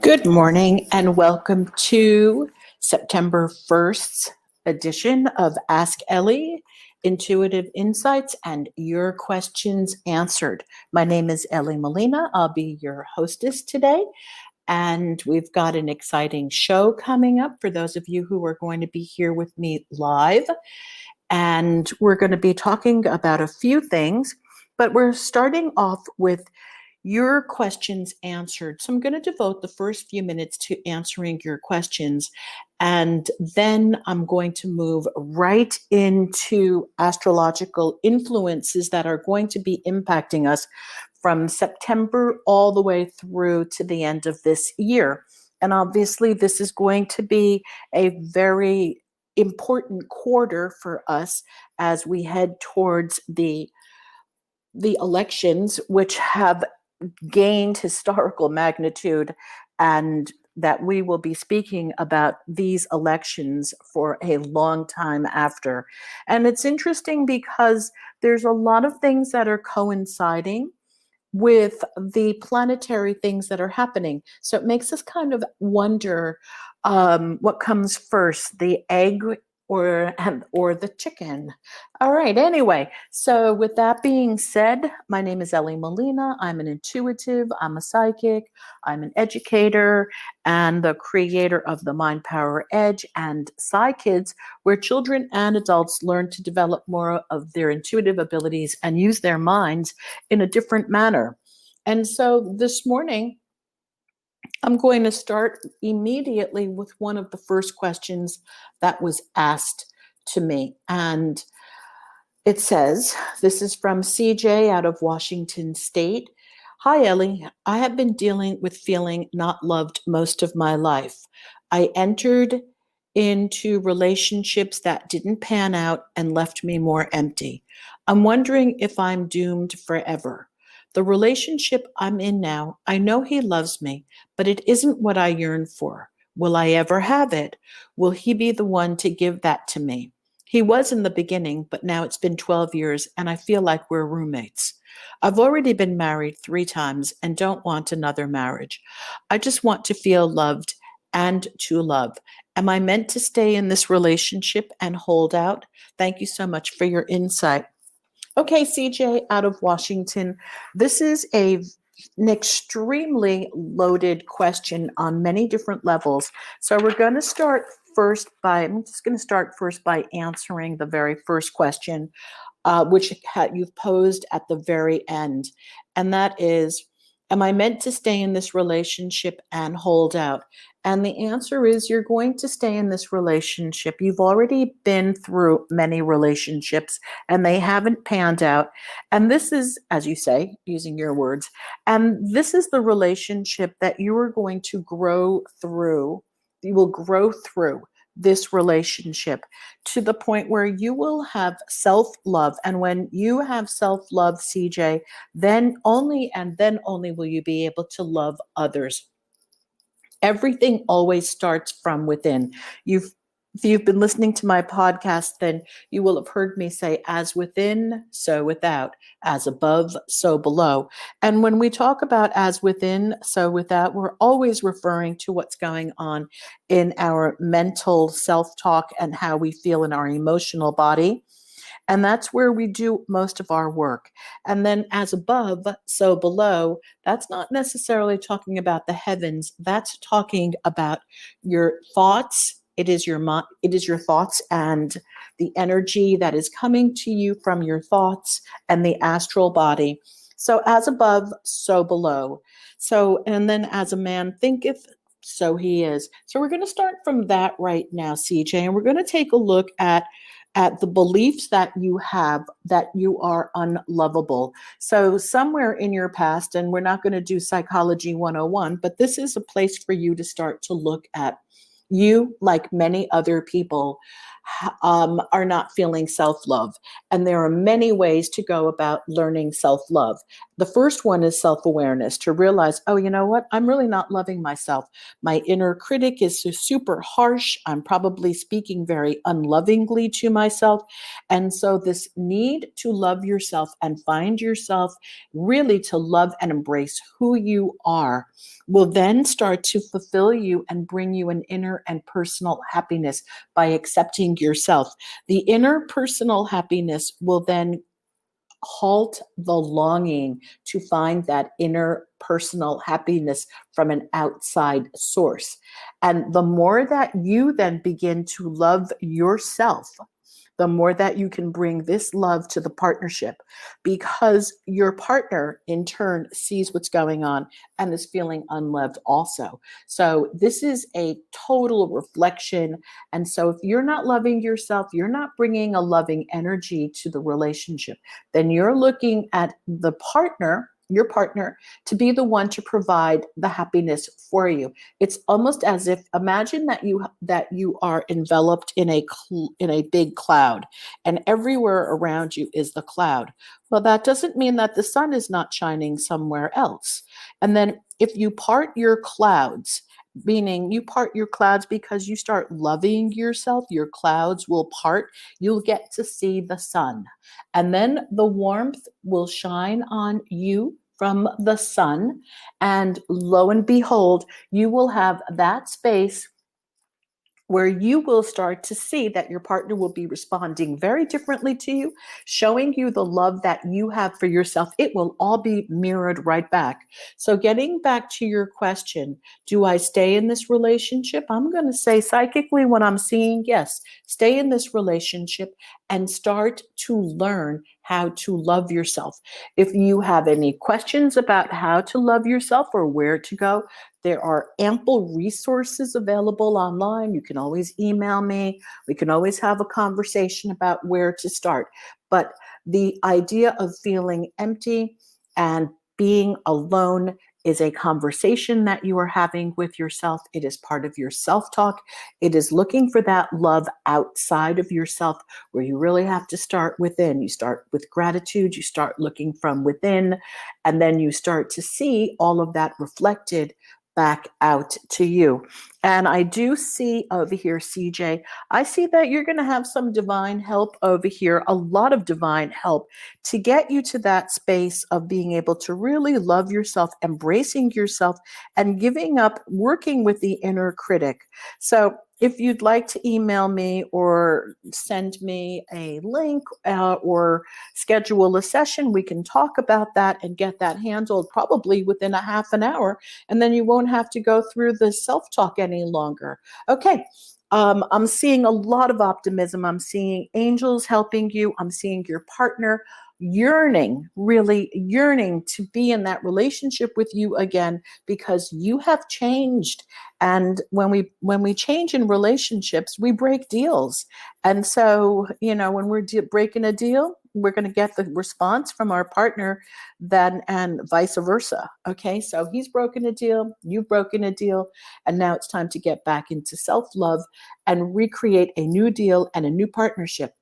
Good morning and welcome to September 1st's edition of Ask Ellie, Intuitive Insights and Your Questions Answered. My name is Ellie Molina. I'll be your hostess today, and we've got an exciting show coming up for those of you who are going to be here with me live. And we're going to be talking about a few things, but we're starting off with your questions answered. So I'm going to devote the first few minutes to answering your questions. And then I'm going to move right into astrological influences that are going to be impacting us from September all the way through to the end of this year. And obviously, this is going to be a very important quarter for us as we head towards the elections, which have gained historical magnitude, and that we will be speaking about these elections for a long time after. And it's interesting because there's a lot of things that are coinciding with the planetary things that are happening. So it makes us kind of wonder what comes first, the egg or the chicken. All right, anyway, so with that being said, my name is Ellie Molina. I'm an intuitive, I'm a psychic, I'm an educator, and the creator of the Mind Power Edge and Psy Kids, where children and adults learn to develop more of their intuitive abilities and use their minds in a different manner. And so this morning, I'm going to start immediately with one of the first questions that was asked to me. And it says, this is from CJ out of Washington State. Hi, Ellie. I have been dealing with feeling not loved most of my life. I entered into relationships that didn't pan out and left me more empty. I'm wondering if I'm doomed forever. The relationship I'm in now, I know he loves me, but it isn't what I yearn for. Will I ever have it? Will he be the one to give that to me? He was in the beginning, but now it's been 12 years and I feel like we're roommates. I've already been married 3 times and don't want another marriage. I just want to feel loved and to love. Am I meant to stay in this relationship and hold out? Thank you so much for your insight. Okay, CJ out of Washington, this is an extremely loaded question on many different levels. So we're going to start I'm just going to start first by answering the very first question, which you've posed at the very end. And that is, am I meant to stay in this relationship and hold out? And the answer is you're going to stay in this relationship. You've already been through many relationships and they haven't panned out. And this is, as you say, using your words, and this is the relationship that you are going to grow through. You will grow through this relationship to the point where you will have self-love. And when you have self-love, CJ, then only will you be able to love others. Everything always starts from within. If you've been listening to my podcast, then you will have heard me say, as within, so without, as above, so below. And when we talk about as within, so without, we're always referring to what's going on in our mental self-talk and how we feel in our emotional body. And that's where we do most of our work. And then as above, so below, that's not necessarily talking about the heavens. That's talking about your thoughts. It is your thoughts and the energy that is coming to you from your thoughts and the astral body. So as above, so below. So, and then as a man thinketh, so he is. So we're going to start from that right now, CJ, and we're going to take a look at the beliefs that you have that you are unlovable. So somewhere in your past, and we're not going to do Psychology 101, but this is a place for you to start to look at. You, like many other people, are not feeling self-love. And there are many ways to go about learning self-love. The first one is self-awareness, to realize, oh, you know what? I'm really not loving myself. My inner critic is super harsh. I'm probably speaking very unlovingly to myself. And so this need to love yourself and find yourself, really to love and embrace who you are, will then start to fulfill you and bring you an inner and personal happiness by accepting yourself. The inner personal happiness will then halt the longing to find that inner personal happiness from an outside source. And the more that you then begin to love yourself, the more that you can bring this love to the partnership, because your partner in turn sees what's going on and is feeling unloved also. So this is a total reflection. And so if you're not loving yourself, you're not bringing a loving energy to the relationship, then you're looking at the partner, your partner, to be the one to provide the happiness for you. It's almost as if, imagine that you are enveloped in a big cloud, and everywhere around you is the cloud. Well, that doesn't mean that the sun is not shining somewhere else. And then if you part your clouds, meaning you part your clouds because you start loving yourself, your clouds will part. You'll get to see the sun. And then the warmth will shine on you from the sun. And lo and behold, you will have that space where you will start to see that your partner will be responding very differently to you, showing you the love that you have for yourself. It will all be mirrored right back. So, getting back to your question, do I stay in this relationship? I'm going to say psychically what I'm seeing, yes, stay in this relationship and start to learn how to love yourself. If you have any questions about how to love yourself or where to go, there are ample resources available online. You can always email me. We can always have a conversation about where to start. But the idea of feeling empty and being alone is a conversation that you are having with yourself. It is part of your self-talk. It is looking for that love outside of yourself, where you really have to start within. You start with gratitude. You start looking from within, and then you start to see all of that reflected back out to you. And I do see over here, CJ, I see that you're going to have some divine help over here, a lot of divine help to get you to that space of being able to really love yourself, embracing yourself, and giving up working with the inner critic. So if you'd like to email me or send me a link or schedule a session, we can talk about that and get that handled probably within a half an hour. And then you won't have to go through the self-talk any longer. Okay. I'm seeing a lot of optimism. I'm seeing angels helping you. I'm seeing your partner yearning, really yearning to be in that relationship with you again, because you have changed. And when we change in relationships, we break deals. And so, when we're breaking a deal, we're going to get the response from our partner then, and vice versa. Okay, so he's broken a deal, you've broken a deal, and now it's time to get back into self-love and recreate a new deal and a new partnership.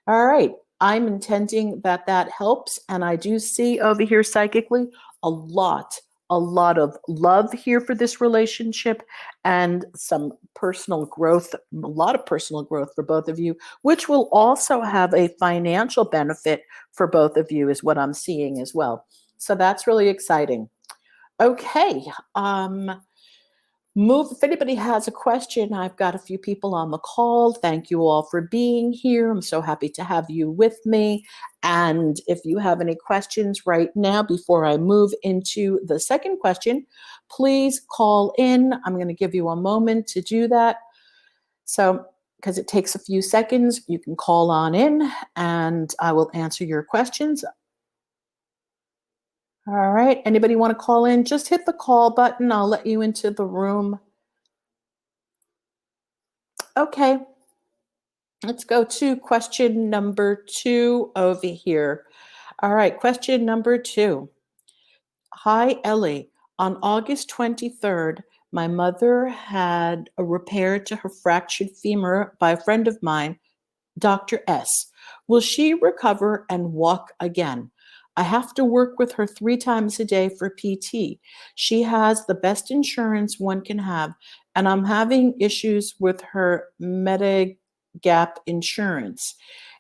All right, I'm intending that that helps, and I do see over here psychically a lot of love here for this relationship, and some personal growth, a lot of personal growth for both of you, which will also have a financial benefit for both of you, is what I'm seeing as well. So that's really exciting. Okay. If anybody has a question, I've got a few people on the call. Thank you all for being here. I'm so happy to have you with me. And if you have any questions right now, before I move into the second question, please call in. I'm going to give you a moment to do that. So, because it takes a few seconds, you can call on in and I will answer your questions. All right. Anybody want to call in? Just hit the call button. I'll let you into the room. Okay. Let's go to question number 2 over here. All right. Question number 2. Hi, Ellie. On August 23rd, my mother had a repair to her fractured femur by a friend of mine Dr. S. Will she recover and walk again? I have to work with her 3 times a day for PT. She has the best insurance one can have, and I'm having issues with her Medigap insurance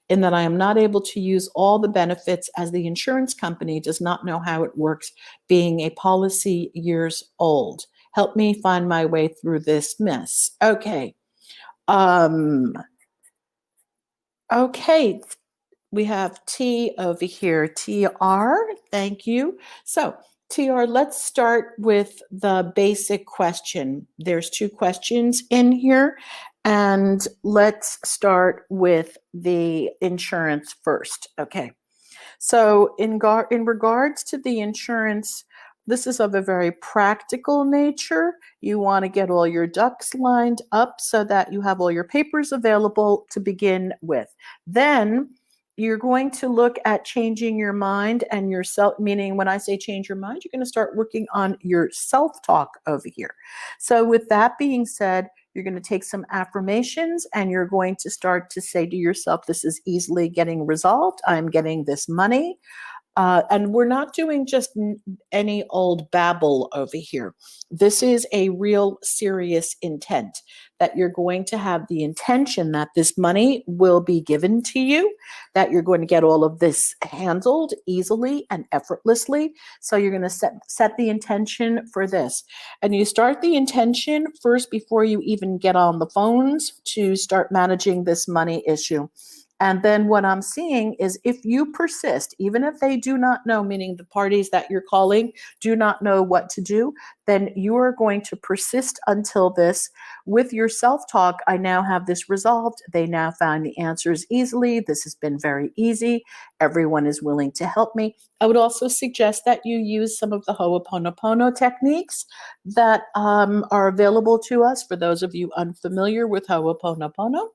in that I am not able to use all the benefits as the insurance company does not know how it works, being a policy years old. Help me find my way through this mess. Okay. Um, okay. We have T over here, TR. Thank you. So, TR, let's start with the basic question. There's 2 questions in here, and let's start with the insurance first. Okay. So in regards to the insurance, this is of a very practical nature. You want to get all your ducks lined up so that you have all your papers available to begin with. Then you're going to look at changing your mind and yourself, meaning when I say change your mind, you're going to start working on your self-talk over here. So with that being said, you're going to take some affirmations and you're going to start to say to yourself, this is easily getting resolved. I'm getting this money. And we're not doing just any old babble over here. This is a real serious intent that you're going to have the intention that this money will be given to you, that you're going to get all of this handled easily and effortlessly. So you're going to set the intention for this. And you start the intention first before you even get on the phones to start managing this money issue. And then what I'm seeing is if you persist, even if they do not know, meaning the parties that you're calling do not know what to do, then you are going to persist until this. With your self-talk, I now have this resolved. They now find the answers easily. This has been very easy. Everyone is willing to help me. I would also suggest that you use some of the Ho'oponopono techniques that are available to us for those of you unfamiliar with Ho'oponopono.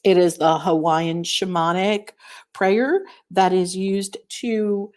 It is the Hawaiian shamanic prayer that is used to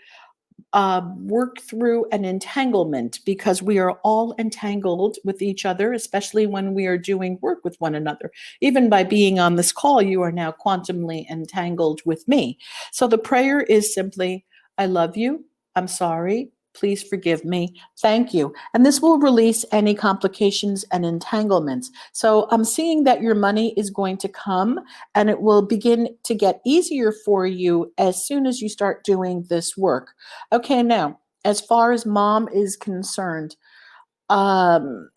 work through an entanglement because we are all entangled with each other, especially when we are doing work with one another. Even by being on this call, you are now quantumly entangled with me. So the prayer is simply, I love you. I'm sorry. Please forgive me. Thank you. And this will release any complications and entanglements. So I'm seeing that your money is going to come and it will begin to get easier for you as soon as you start doing this work. Okay, now, as far as mom is concerned, to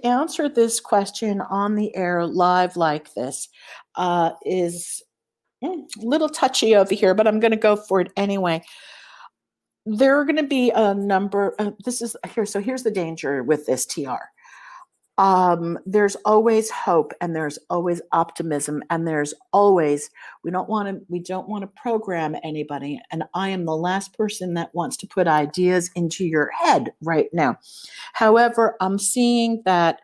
answer this question on the air live like this is a little touchy over here, but I'm going to go for it anyway. There are going to be a number. This is here. So here's the danger with this TR. There's always hope and there's always optimism and there's always we don't want to program anybody, and I am the last person that wants to put ideas into your head right now. However, I'm seeing that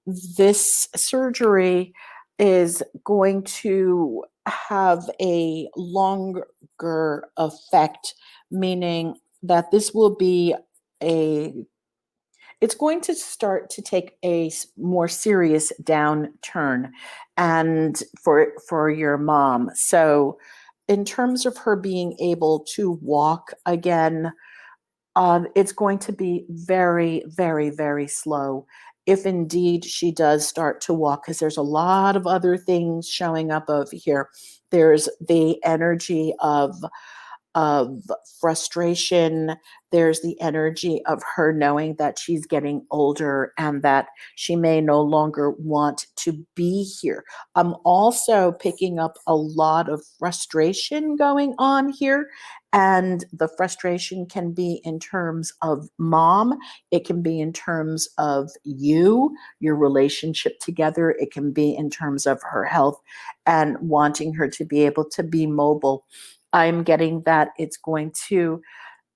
this surgery is going to have a longer effect, meaning that this will be it's going to start to take a more serious downturn and for your mom. So in terms of her being able to walk again, it's going to be very, very, very slow if indeed she does start to walk, because there's a lot of other things showing up over here. There's the energy of frustration. There's the energy of her knowing that she's getting older and that she may no longer want to be here. I'm also picking up a lot of frustration going on here. And the frustration can be in terms of mom. It can be in terms of you, your relationship together. It can be in terms of her health and wanting her to be able to be mobile. I'm getting that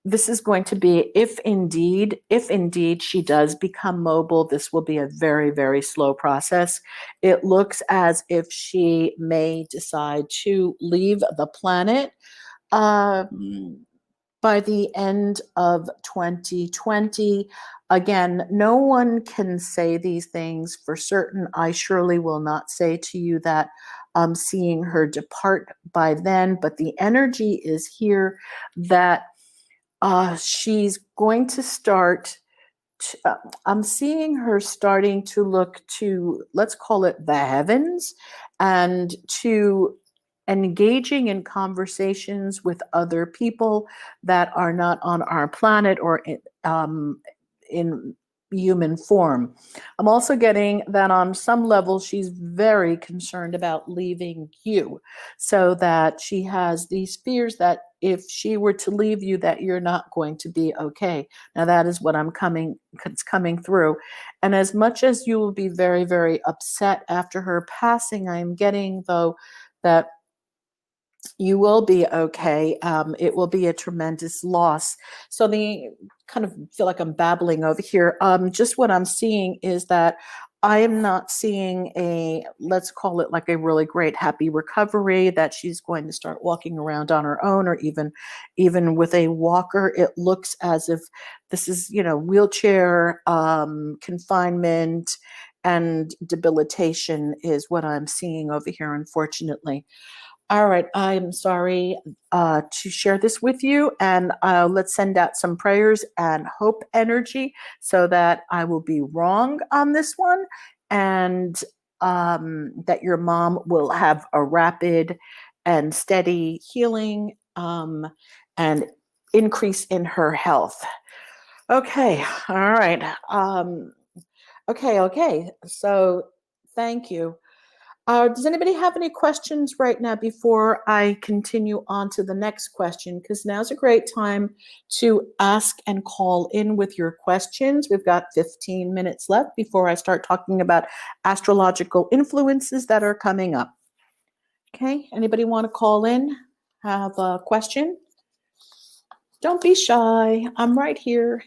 this is going to be, if indeed she does become mobile, this will be a very, very slow process. It looks as if she may decide to leave the planet. by the end of 2020. Again, no one can say these things for certain. I surely will not say to you that I'm seeing her depart by then, but the energy is here that she's going to start. I'm seeing her starting to look to, let's call it the heavens, and to engaging in conversations with other people that are not on our planet or in human form. I'm also getting that on some level, she's very concerned about leaving you, so that she has these fears that if she were to leave you, that you're not going to be okay. Now that is what it's coming through. And as much as you will be very, very upset after her passing, I'm getting though that you will be okay. It will be a tremendous loss. So the kind of feel like I'm babbling over here. Just what I'm seeing is that I am not seeing a, let's call it like a really great happy recovery, that she's going to start walking around on her own, or even with a walker. It looks as if this is, wheelchair confinement and debilitation is what I'm seeing over here, unfortunately. All right, I'm sorry to share this with you, and let's send out some prayers and hope energy so that I will be wrong on this one, and that your mom will have a rapid and steady healing and increase in her health. Okay, all right. Okay. So thank you. Does anybody have any questions right now before I continue on to the next question? Because now's a great time to ask and call in with your questions. We've got 15 minutes left before I start talking about astrological influences that are coming up. Okay, anybody want to call in? Have a question? Don't be shy. I'm right here.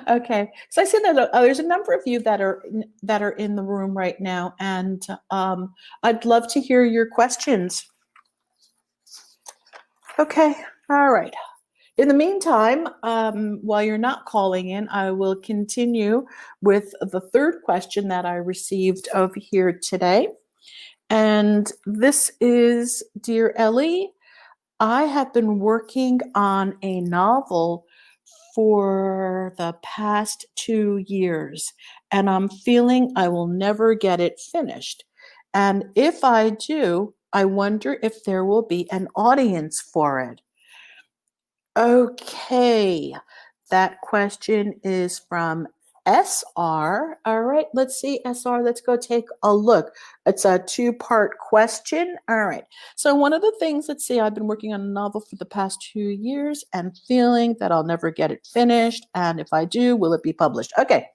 Okay, so I see that there's a number of you that are in the room right now, and I'd love to hear your questions. Okay, all right. In the meantime, while you're not calling in, I will continue with the third question that I received over here today. And this is, Dear Ellie, I have been working on a novel for the past 2 years, and I'm feeling I will never get it finished. And if I do, I wonder if there will be an audience for it. Okay, that question is from SR. All right, let's see, SR, let's go take a look. It's a two-part question. All right, so one of the things, let's see, I've been working on a novel for the past 2 years and feeling that I'll never get it finished. And if I do, will it be published? Okay,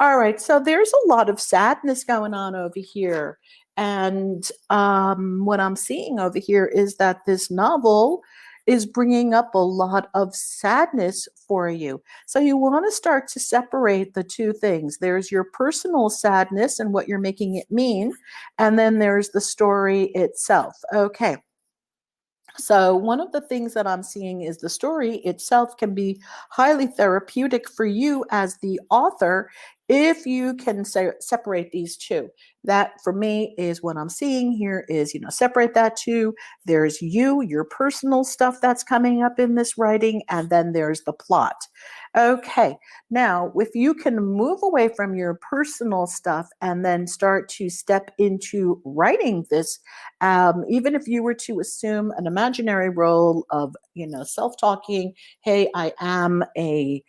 all right, so there's a lot of sadness going on over here. And what I'm seeing over here is that this novel is bringing up a lot of sadness for you. So you want to start to separate the two things. There's your personal sadness and what you're making it mean, and then there's the story itself. Okay. So, one of the things that I'm seeing is the story itself can be highly therapeutic for you as the author if you can separate these two. That for me is what I'm seeing here is, separate that two. There's you, your personal stuff that's coming up in this writing, and then there's the plot. Okay, now if you can move away from your personal stuff and then start to step into writing this, even if you were to assume an imaginary role of, self-talking, hey, I am a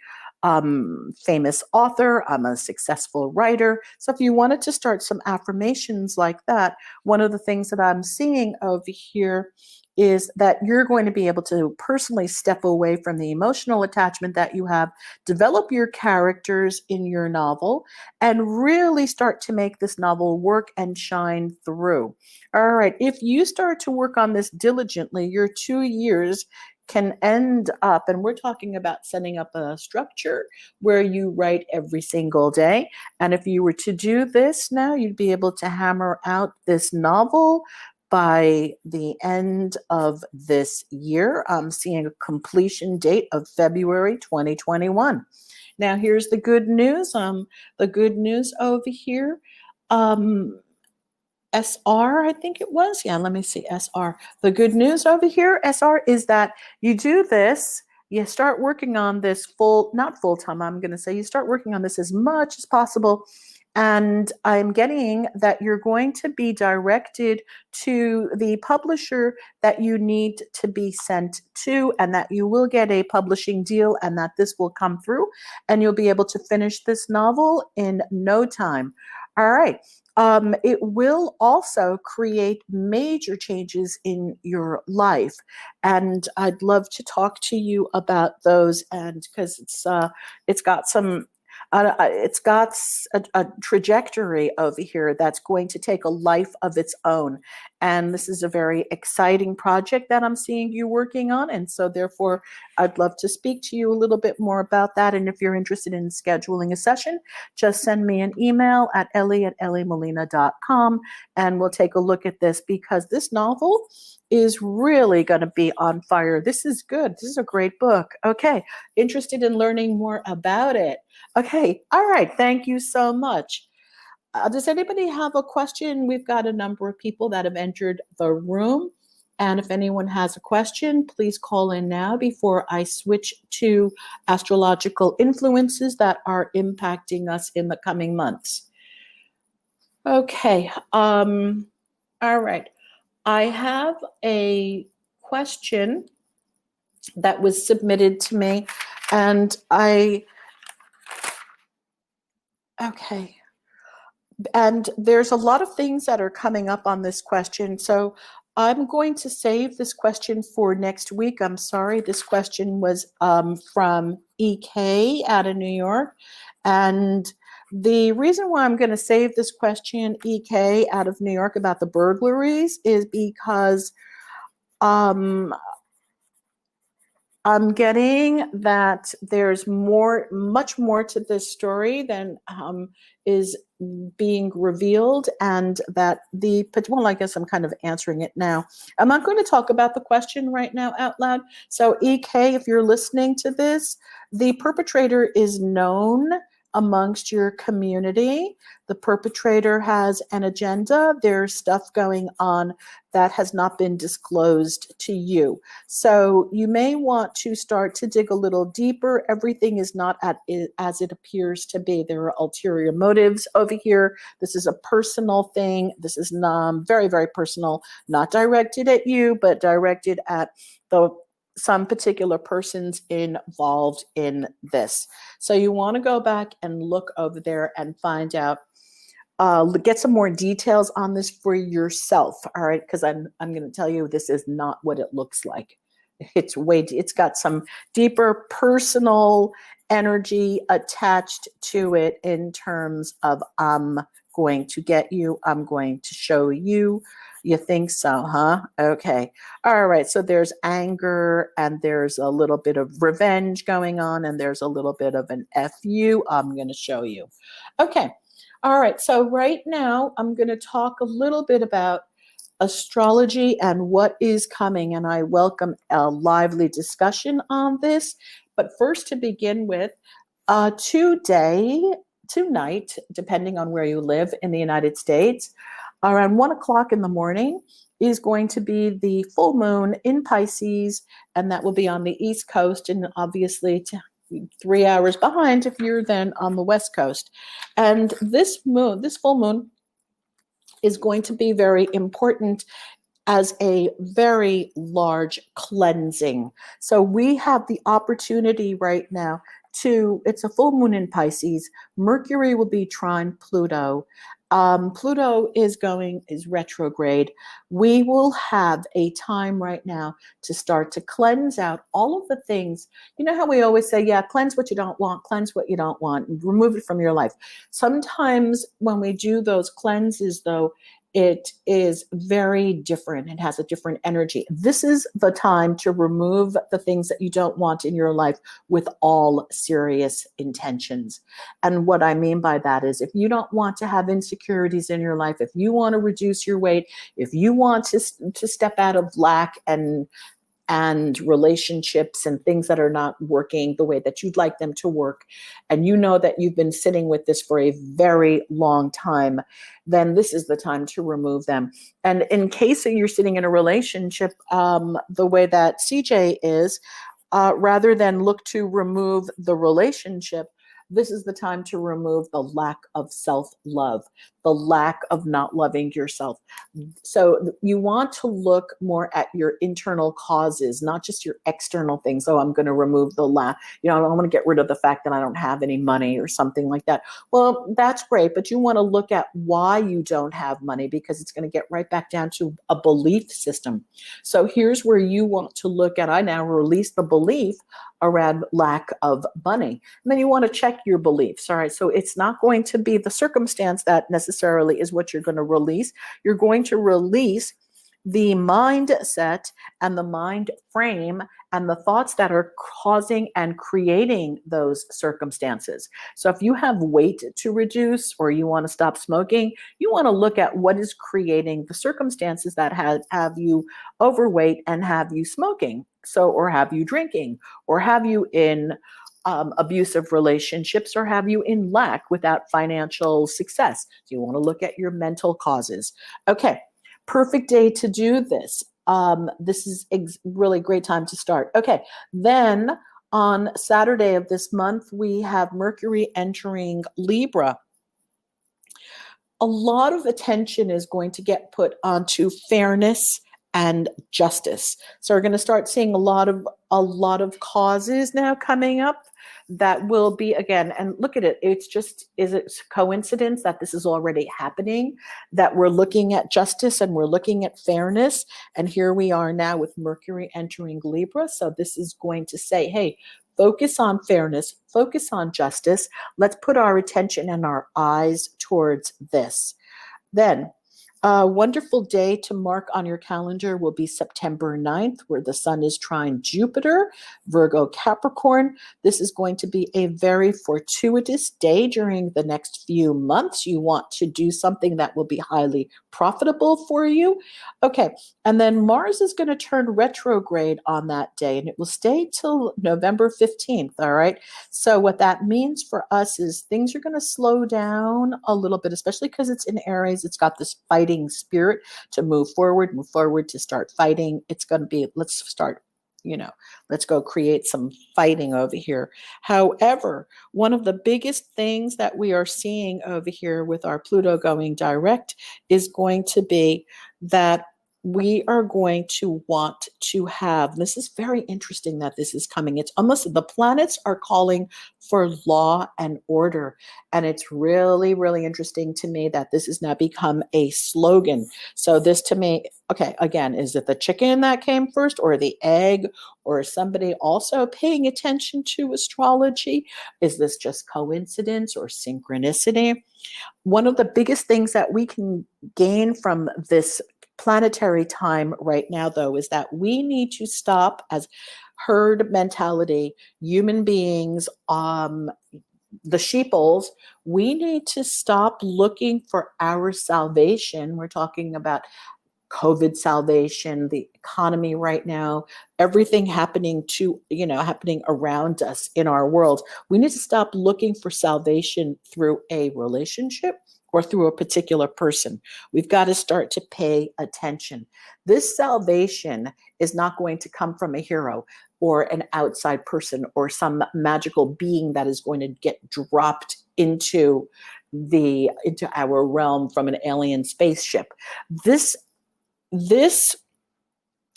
famous author, I'm a successful writer. So if you wanted to start some affirmations like that, one of the things that I'm seeing over here is that you're going to be able to personally step away from the emotional attachment that you have, develop your characters in your novel, and really start to make this novel work and shine through. All right, if you start to work on this diligently, your 2 years can end up, and we're talking about setting up a structure where you write every single day. And if you were to do this now, you'd be able to hammer out this novel by the end of this year. I'm seeing a completion date of February 2021. Now, here's the good news. The good news over here. SR, I think it was. Yeah, let me see. SR. The good news over here, SR, is that you do this, you start working on this not full time, I'm going to say you start working on this as much as possible. And I'm getting that you're going to be directed to the publisher that you need to be sent to, and that you will get a publishing deal, and that this will come through, and you'll be able to finish this novel in no time. All right. It will also create major changes in your life, and I'd love to talk to you about those. And because it's got some. It's got a trajectory over here that's going to take a life of its own. And this is a very exciting project that I'm seeing you working on. And so therefore, I'd love to speak to you a little bit more about that. And if you're interested in scheduling a session, just send me an email at ellie@elliemolina.com, and we'll take a look at this, because this novel is really going to be on fire. This is good. This is a great book. Okay. Interested in learning more about it? Okay. All right. Thank you so much. Does anybody have a question? We've got a number of people that have entered the room. And if anyone has a question, please call in now before I switch to astrological influences that are impacting us in the coming months. Okay. All right. I have a question that was submitted to me, and okay. And there's a lot of things that are coming up on this question. So I'm going to save this question for next week. I'm sorry. This question was from EK out of New York. And the reason why I'm going to save this question, EK out of New York, about the burglaries is because I'm getting that there's much more to this story than is being revealed, and that well, I guess I'm kind of answering it now. I'm not going to talk about the question right now out loud. So EK, if you're listening to this, the perpetrator is known amongst your community. The perpetrator has an agenda. There's stuff going on that has not been disclosed to you. So you may want to start to dig a little deeper. Everything is not as it appears to be. There are ulterior motives over here. This is a personal thing. This is very, very personal, not directed at you, but directed at some particular persons involved in this. So you want to go back and look over there and find out, get some more details on this for yourself. All right, because I'm going to tell you, this is not what it looks like. It's got some deeper personal energy attached to it, in terms of I'm going to get you, I'm going to show you. You think so, huh? Okay. All right. So there's anger, and there's a little bit of revenge going on, and there's a little bit of an FU. I'm going to show you. Okay. All right. So right now I'm going to talk a little bit about astrology and what is coming, and I welcome a lively discussion on this. But first, to begin with, tonight, depending on where you live in the United States, around 1 o'clock in the morning is going to be the full moon in Pisces, and that will be on the East Coast, and obviously 3 hours behind if you're then on the West Coast. And this full moon is going to be very important as a very large cleansing. So we have the opportunity right now it's a full moon in Pisces. Mercury will be trine Pluto. Pluto is retrograde. We will have a time right now to start to cleanse out all of the things. You know how we always say, yeah, cleanse what you don't want, cleanse what you don't want, remove it from your life. Sometimes when we do those cleanses, though, it is very different. It has a different energy. This is the time to remove the things that you don't want in your life with all serious intentions. And what I mean by that is, if you don't want to have insecurities in your life, if you want to reduce your weight, if you want to step out of lack and relationships and things that are not working the way that you'd like them to work, and you know that you've been sitting with this for a very long time, then this is the time to remove them. And in case you're sitting in a relationship, the way that CJ is, rather than look to remove the relationship, this is the time to remove the lack of self-love, the lack of not loving yourself. So you want to look more at your internal causes, not just your external things. Oh, I'm going to remove the lack. I want to get rid of the fact that I don't have any money or something like that. Well, that's great, but you want to look at why you don't have money, because it's going to get right back down to a belief system. So here's where you want to look at, I now release the belief around lack of money. And then you want to check your beliefs. All right. So it's not going to be the circumstance that necessarily is what you're going to release. You're going to release the mindset and the mind frame and the thoughts that are causing and creating those circumstances. So if you have weight to reduce, or you want to stop smoking, you want to look at what is creating the circumstances that have you overweight and have you smoking. So, or have you drinking, or have you in abusive relationships, or have you in lack without financial success. So you want to look at your mental causes. Okay, perfect day to do this. This is really great time to start. Okay, then on Saturday of this month, we have Mercury entering Libra. A lot of attention is going to get put onto fairness and justice. So we're going to start seeing a lot of causes now coming up that will be, again, and look at it, is it coincidence that this is already happening, that we're looking at justice and we're looking at fairness, and here we are now with Mercury entering Libra. So this is going to say, hey, focus on fairness, focus on justice. Let's put our attention and our eyes towards this. Then a wonderful day to mark on your calendar will be September 9th, where the sun is trine Jupiter, Virgo Capricorn. This is going to be a very fortuitous day during the next few months. You want to do something that will be highly profitable for you. Okay, and then Mars is going to turn retrograde on that day, and it will stay till November 15th, all right? So what that means for us is things are going to slow down a little bit, especially because it's in Aries. It's got this fighting spirit to move forward, to start fighting. It's going to be, let's start, let's go create some fighting over here. However, one of the biggest things that we are seeing over here with our Pluto going direct is going to be that we are going to want to have, this is very interesting that this is coming. It's almost, the planets are calling for law and order. And it's really, really interesting to me that this has now become a slogan. So this to me, okay, again, is it the chicken that came first, or the egg, or is somebody also paying attention to astrology? Is this just coincidence or synchronicity? One of the biggest things that we can gain from this planetary time right now, though, is that we need to stop, as herd mentality, human beings, the sheeples, we need to stop looking for our salvation. We're talking about COVID salvation, the economy right now, everything happening around us in our world. We need to stop looking for salvation through a relationship or through a particular person. We've got to start to pay attention. This salvation is not going to come from a hero or an outside person or some magical being that is going to get dropped into our realm from an alien spaceship. This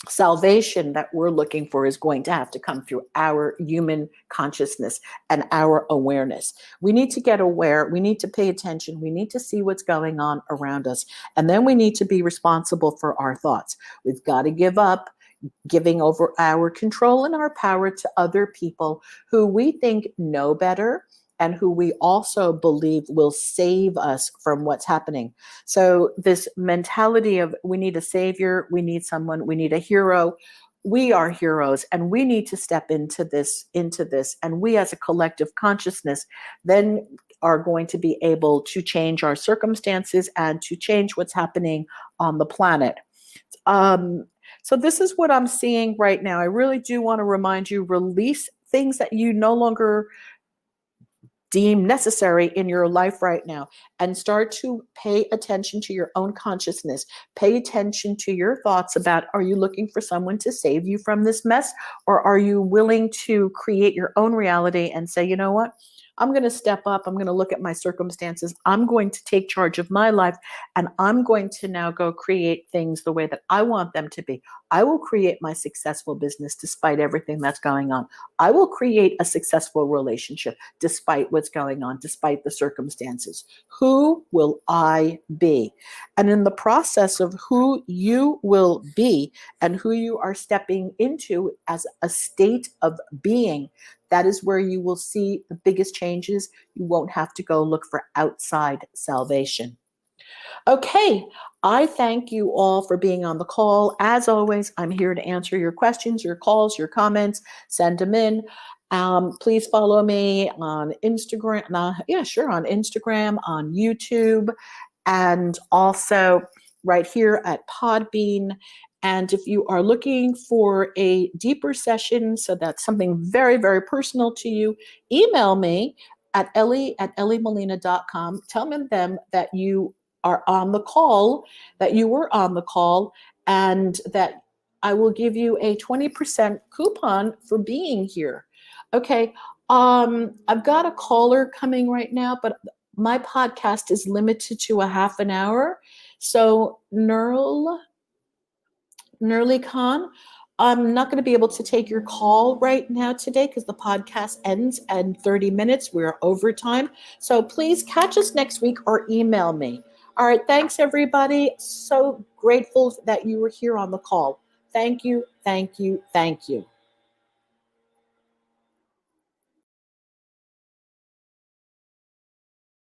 salvation that we're looking for is going to have to come through our human consciousness and our awareness. We need to get aware. We need to pay attention. We need to see what's going on around us. And then we need to be responsible for our thoughts. We've got to give up giving over our control and our power to other people who we think know better, and who we also believe will save us from what's happening. So this mentality of we need a savior, we need someone, we need a hero. We are heroes, and we need to step into this, and we as a collective consciousness then are going to be able to change our circumstances and to change what's happening on the planet. Um, so this is what I'm seeing right now. I really do want to remind you, release things that you no longer deem necessary in your life right now, and start to pay attention to your own consciousness. Pay attention to your thoughts about, are you looking for someone to save you from this mess, or are you willing to create your own reality and say, you know what, I'm going to step up, I'm going to look at my circumstances, I'm going to take charge of my life, and I'm going to now go create things the way that I want them to be. I will create my successful business despite everything that's going on. I will create a successful relationship despite what's going on, despite the circumstances. Who will I be? And in the process of who you will be and who you are stepping into as a state of being, that is where you will see the biggest changes. You won't have to go look for outside salvation. Okay, I thank you all for being on the call. As always, I'm here to answer your questions, your calls, your comments. Send them in. Please follow me on Instagram. On Instagram, on YouTube, and also right here at Podbean. And if you are looking for a deeper session, so that's something very, very personal to you, email me at ellie@elliemolina.com. Tell them that you are on the call, that you were on the call, and that I will give you a 20% coupon for being here. Okay, I've got a caller coming right now, but my podcast is limited to a half an hour. So Nurli Khan, I'm not going to be able to take your call right now today because the podcast ends in 30 minutes. We're over time. So please catch us next week or email me. All right. Thanks, everybody. So grateful that you were here on the call. Thank you. Thank you. Thank you.